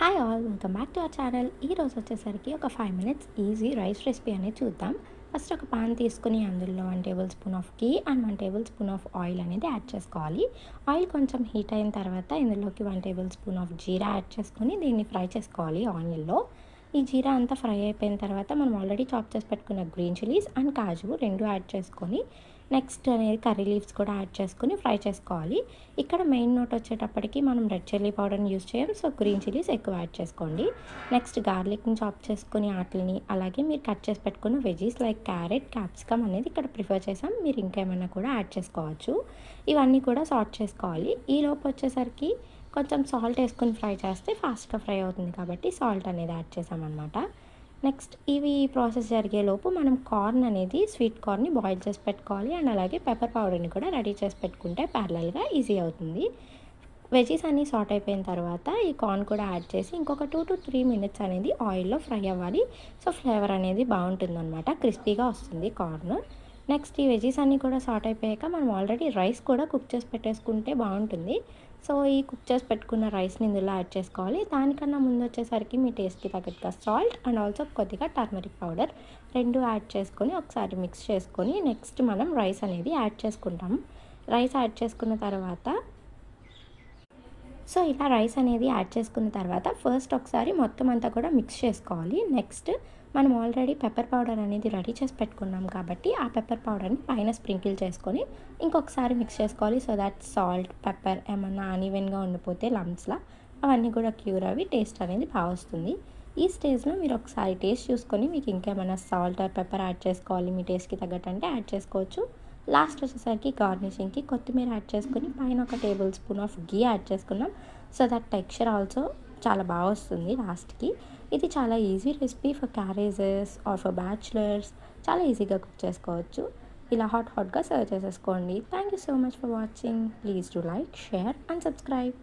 Hi all, welcome back to our channel. ఈరోజు వచ్చేసరికి ఒక 5 మినిట్స్ ఈజీ రైస్ రెసిపీ అనేది చూద్దాం. ఫస్ట్ ఒక పాన్ తీసుకుని అందులో 1 table spoon of ghee and 1 table spoon of oil అనేది యాడ్ చేసుకోవాలి. ఆయిల్ కొంచెం హీట్ అయిన తర్వాత ఇందులోకి 1 table spoon of jeera add చేసుకొని దీన్ని ఫ్రై చేసుకోవాలి ఆయిల్లో. ఈ జీరా అంతా ఫ్రై అయిపోయిన తర్వాత మనం ఆల్రెడీ చాప్ చేసి పెట్టుకున్న గ్రీన్ చిల్లీస్ అండ్ కాజు రెండు యాడ్ చేసుకొని నెక్స్ట్ అనేది కర్రీ లీవ్స్ కూడా యాడ్ చేసుకొని ఫ్రై చేసుకోవాలి. ఇక్కడ మెయిన్ నోట్ వచ్చేటప్పటికి మనం రెడ్ చిల్లీ పౌడర్ని యూస్ చేయం, సో గ్రీన్ చిల్లీస్ ఎక్కువ యాడ్ చేసుకోండి. నెక్స్ట్ గార్లిక్ని చాప్ చేసుకొని వాటిని అలాగే మీరు కట్ చేసి పెట్టుకున్న వెజీస్ లైక్ క్యారెట్, క్యాప్సికమ్ అనేది ఇక్కడ ప్రిఫర్ చేసాం. మీరు ఇంకేమైనా కూడా యాడ్ చేసుకోవచ్చు. ఇవన్నీ కూడా సార్ట్ చేసుకోవాలి. ఈ లోపు వచ్చేసరికి కొంచెం సాల్ట్ వేసుకొని ఫ్రై చేస్తే ఫాస్ట్గా ఫ్రై అవుతుంది కాబట్టి సాల్ట్ అనేది యాడ్ చేసామన్నమాట. నెక్స్ట్ ఇవి ప్రాసెస్ జరిగేలోపు మనం కార్న్ అనేది స్వీట్ కార్న్ని బాయిల్ చేసి పెట్టుకోవాలి అండ్ అలాగే పెప్పర్ పౌడర్ని కూడా రెడీ చేసి పెట్టుకుంటే ప్యారలల్గా ఈజీ అవుతుంది. వెజీస్ అన్నీ సాట్ అయిపోయిన తర్వాత ఈ కార్న్ కూడా యాడ్ చేసి ఇంకొక 2 to 3 మినిట్స్ అనేది ఆయిల్లో ఫ్రై అవ్వాలి. సో ఫ్లేవర్ అనేది బాగుంటుందన్నమాట, క్రిస్పీగా వస్తుంది కార్న్. నెక్స్ట్ ఈ వెజీస్ అన్నీ కూడా సాట్ అయిపోయాక మనం ఆల్రెడీ రైస్ కూడా కుక్ చేసి పెట్టేసుకుంటే బాగుంటుంది. సో ఈ కుక్ చేసి పెట్టుకున్న రైస్ని ఇందులో యాడ్ చేసుకోవాలి. దానికన్నా ముందు వచ్చేసరికి మీ టేస్ట్కి తగ్గట్టుగా సాల్ట్ అండ్ ఆల్సో కొద్దిగా టర్మరిక్ పౌడర్ రెండు యాడ్ చేసుకొని ఒకసారి మిక్స్ చేసుకొని నెక్స్ట్ మనం రైస్ అనేది యాడ్ చేసుకుంటాం. రైస్ యాడ్ చేసుకున్న తర్వాత ఇలా రైస్ అనేది యాడ్ చేసుకున్న తర్వాత ఫస్ట్ ఒకసారి మొత్తం అంతా కూడా మిక్స్ చేసుకోవాలి. నెక్స్ట్ మనం ఆల్రెడీ పెప్పర్ పౌడర్ అనేది రెడీ చేసి పెట్టుకున్నాం కాబట్టి ఆ పెప్పర్ పౌడర్ని పైన స్ప్రింకిల్ చేసుకొని ఇంకొకసారి మిక్స్ చేసుకోవాలి. సో దట్ సాల్ట్ పెప్పర్ ఏమన్నా అన్ఈవెన్గా ఉండిపోతే లంప్స్లా అవన్నీ కూడా క్యూర్ అవి టేస్ట్ అనేది బాగా వస్తుంది. ఈ స్టేజ్లో మీరు ఒకసారి టేస్ట్ చూసుకొని మీకు ఇంకేమైనా సాల్ట్ ఆర్ పెప్పర్ యాడ్ చేసుకోవాలి మీ టేస్ట్కి తగ్గట్టు అంటే యాడ్ చేసుకోవచ్చు. లాస్ట్ వచ్చేసరికి గార్నిషింగ్కి కొత్తిమీర యాడ్ చేసుకొని పైన ఒక tablespoon of ghee add చేసుకున్నాం. సో దట్ టెక్స్చర్ ఆల్సో చాలా బాగా వస్తుంది లాస్ట్కి. ఇది చాలా easy recipe for carriages or for bachelors. చాలా ఈజీగా కుక్ చేసుకోవచ్చు. ఇలా హాట్గా సర్వ్ చేసేసుకోండి. Thank you so much for watching. Please do like, share and subscribe.